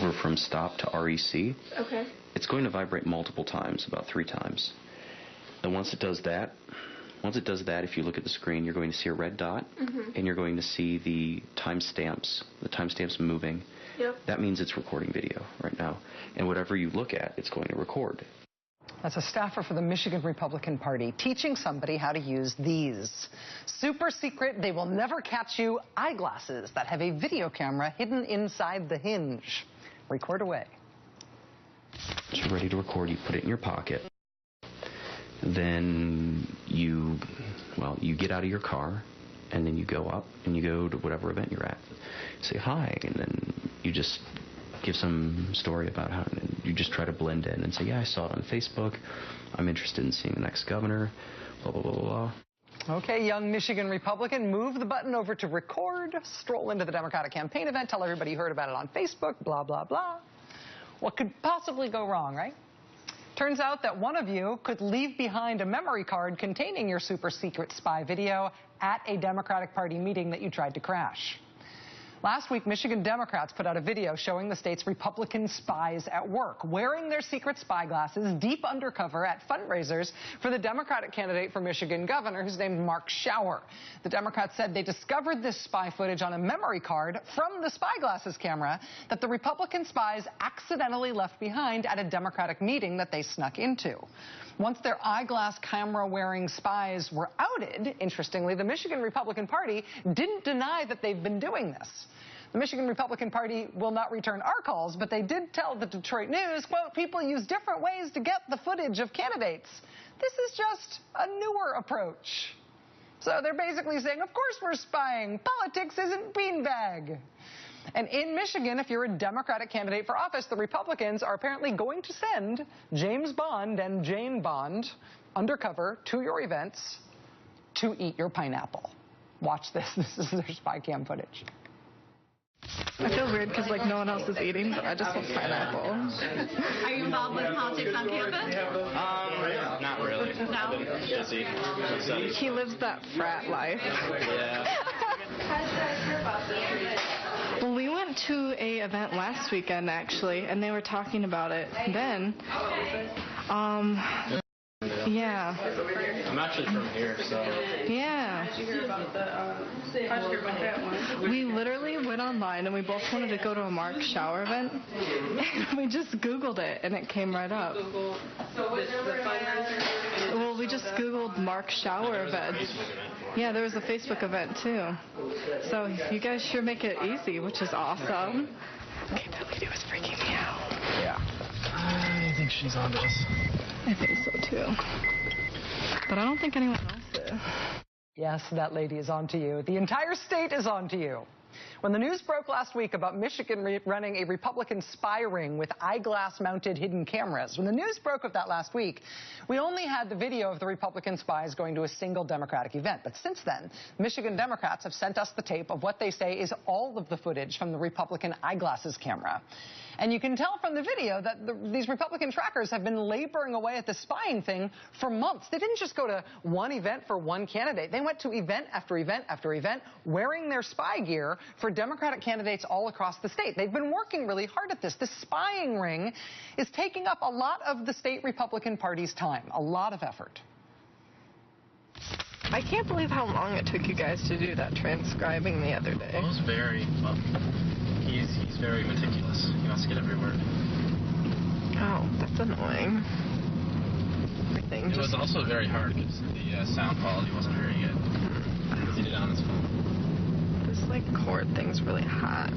hover from stop to REC, okay, it's going to vibrate multiple times, about 3 times. And once it does that, if you look at the screen, you're going to see a red dot, and you're going to see the timestamps moving. Yep. That means it's recording video right now. And whatever you look at, it's going to record. That's a staffer for the Michigan Republican Party teaching somebody how to use these. Super secret, they will never catch you eyeglasses that have a video camera hidden inside the hinge. Record away. Once you're ready to record, you put it in your pocket. Then you get out of your car, and then you go up and you go to whatever event you're at. Say hi, and then you just give some story about how, and you just try to blend in and say, yeah, I saw it on Facebook. I'm interested in seeing the next governor, blah, blah, blah, blah, blah. Okay, young Michigan Republican, move the button over to record, stroll into the Democratic campaign event, tell everybody you heard about it on Facebook, blah, blah, blah. What could possibly go wrong, right? Turns out that one of you could leave behind a memory card containing your super secret spy video at a Democratic Party meeting that you tried to crash. Last week, Michigan Democrats put out a video showing the state's Republican spies at work, wearing their secret spy glasses deep undercover at fundraisers for the Democratic candidate for Michigan governor, who's named Mark Schauer. The Democrats said they discovered this spy footage on a memory card from the spy glasses camera that the Republican spies accidentally left behind at a Democratic meeting that they snuck into. Once their eyeglass camera-wearing spies were outed, interestingly, the Michigan Republican Party didn't deny that they've been doing this. The Michigan Republican Party will not return our calls, but they did tell the Detroit News, quote, people use different ways to get the footage of candidates. This is just a newer approach. So they're basically saying, of course we're spying. Politics isn't beanbag. And in Michigan, if you're a Democratic candidate for office, the Republicans are apparently going to send James Bond and Jane Bond undercover to your events to eat your pineapple. Watch this. This is their spy cam footage. I feel weird because, like, no one else is eating, but I just want pineapple. Are you involved with politics on campus? Not really. No? Busy. He lives that frat life. Yeah. Well, we went to a event last weekend, actually, and they were talking about it then. Yeah. I'm actually from here, so. Yeah. How'd you hear about that one? We literally went online and we both wanted to go to a Mark Schauer event. And we just Googled it and it came right up. Well, we just Googled Mark Schauer event. Yeah, there was a Facebook event too. So you guys sure make it easy, which is awesome. Okay, that lady was freaking me out. Yeah. I think she's on this. I think so too. But I don't think anyone else is. Yes, that lady is on to you. The entire state is on to you. When the news broke last week about Michigan running a Republican spy ring with eyeglass-mounted hidden cameras, when the news broke of that last week, we only had the video of the Republican spies going to a single Democratic event. But since then, Michigan Democrats have sent us the tape of what they say is all of the footage from the Republican eyeglasses camera. And you can tell from the video that these Republican trackers have been laboring away at the spying thing for months. They didn't just go to one event for one candidate. They went to event after event after event, wearing their spy gear for Democratic candidates all across the state. They've been working really hard at this. This spying ring is taking up a lot of the state Republican Party's time, a lot of effort. I can't believe how long it took you guys to do that transcribing the other day. Well, it was very, well, he's very meticulous. He wants to get every word. Oh, that's annoying. It was also very hard because the sound quality wasn't very good. Because he did it on his phone. This, like, cord thing's really hot.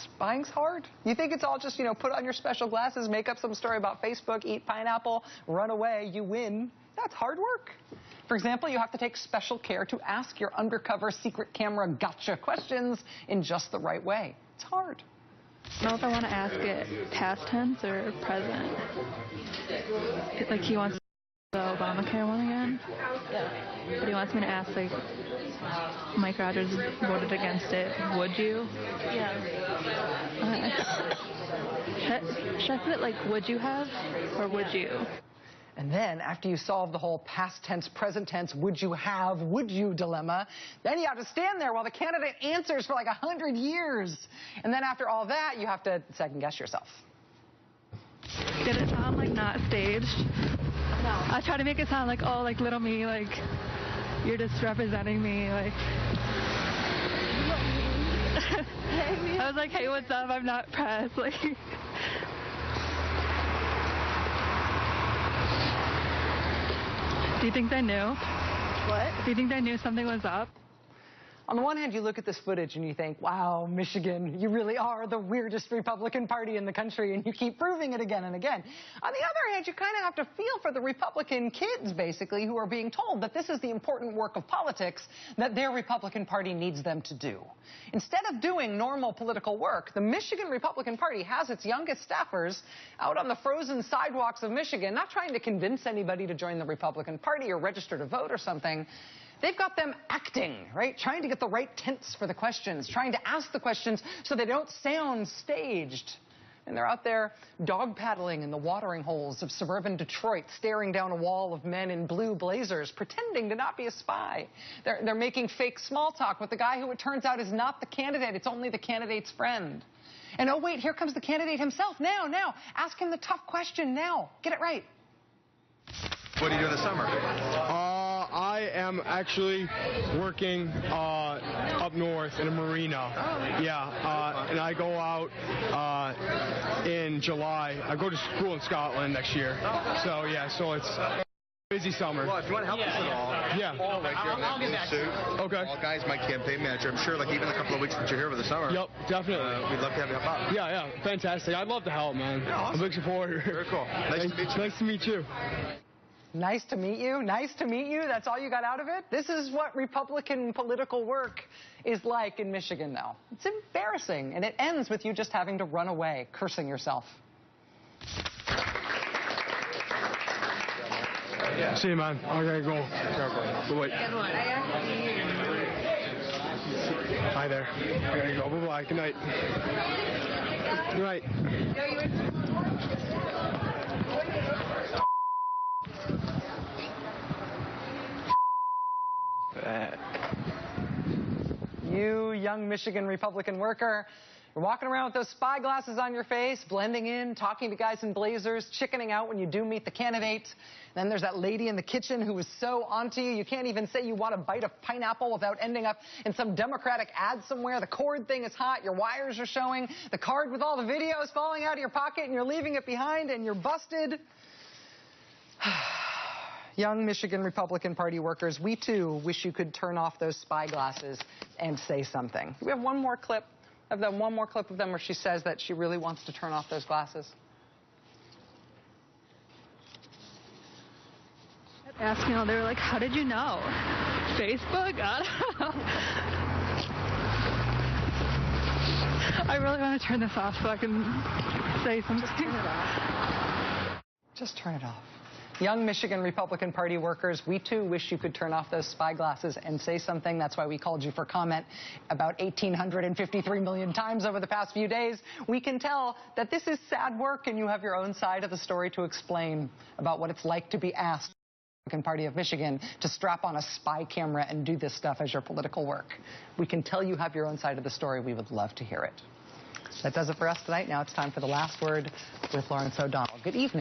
Spying's hard? You think it's all just, you know, put on your special glasses, make up some story about Facebook, eat pineapple, run away, you win? That's hard work. For example, you have to take special care to ask your undercover secret camera gotcha questions in just the right way. It's hard. I don't know if I want to ask it past tense or present. Like, he wants the Obamacare one again. Yeah. But he wants me to ask, like, Mike Rogers voted against it. Would you? Yeah. Should I put it like, would you have, or would you? And then after you solve the whole past tense, present tense, would you have, would you dilemma, then you have to stand there while the candidate answers for like 100 years. And then after all that, you have to second guess yourself. Did it sound like not staged? No. I tried to make it sound like, oh, like little me, like you're just representing me, like. I was like, hey, what's up? I'm not press. Like. Do you think they knew? What? Do you think they knew something was up? On the one hand, you look at this footage and you think, wow, Michigan, you really are the weirdest Republican Party in the country, and you keep proving it again and again. On the other hand, you kind of have to feel for the Republican kids, basically, who are being told that this is the important work of politics that their Republican Party needs them to do. Instead of doing normal political work, the Michigan Republican Party has its youngest staffers out on the frozen sidewalks of Michigan, not trying to convince anybody to join the Republican Party or register to vote or something. They've got them acting, right? Trying to get the right tense for the questions, trying to ask the questions so they don't sound staged. And they're out there dog paddling in the watering holes of suburban Detroit, staring down a wall of men in blue blazers, pretending to not be a spy. They're making fake small talk with the guy who it turns out is not the candidate. It's only the candidate's friend. And oh, wait, here comes the candidate himself. Now. Ask him the tough question now. Get it right. What do you do in the summer? I am actually working up north in a marina. Yeah, and I go out in July. I go to school in Scotland next year. So yeah, so it's busy summer. Well, if you want to help us at all, yeah. Paul, right here in that blue suit. Okay. Paul Guy's my campaign manager. I'm sure, like even a couple of weeks since you're here over the summer. Yep, definitely. We'd love to have you help out. Yeah, fantastic. I'd love to help, man. Yeah, awesome. I'm a big supporter. Very cool. Nice to meet you. Nice to meet you. Nice to meet you. Nice to meet you. That's all you got out of it? This is what Republican political work is like in Michigan, though. It's embarrassing, and it ends with you just having to run away, cursing yourself. Yeah. See you, man. I gotta go. Wait. Good one. Hi there. I gotta go. Bye-bye. Good night. Good night. You young Michigan Republican worker, you're walking around with those spy glasses on your face, blending in, talking to guys in blazers, chickening out when you do meet the candidate. Then there's that lady in the kitchen who is so onto you, you can't even say you want a bite of pineapple without ending up in some Democratic ad somewhere. The cord thing is hot, your wires are showing, the card with all the videos falling out of your pocket, and you're leaving it behind, and you're busted. Young Michigan Republican Party workers, we too wish you could turn off those spy glasses and say something. We have one more clip of them where she says that she really wants to turn off those glasses. Asking, they were like, how did you know? Facebook? I don't know. I really want to turn this off so I can say something. Just turn it off. Just turn it off. Young Michigan Republican Party workers, we too wish you could turn off those spy glasses and say something. That's why we called you for comment about 1,853 million times over the past few days. We can tell that this is sad work, and you have your own side of the story to explain about what it's like to be asked by the Republican Party of Michigan to strap on a spy camera and do this stuff as your political work. We can tell you have your own side of the story. We would love to hear it. That does it for us tonight. Now it's time for The Last Word with Lawrence O'Donnell. Good evening.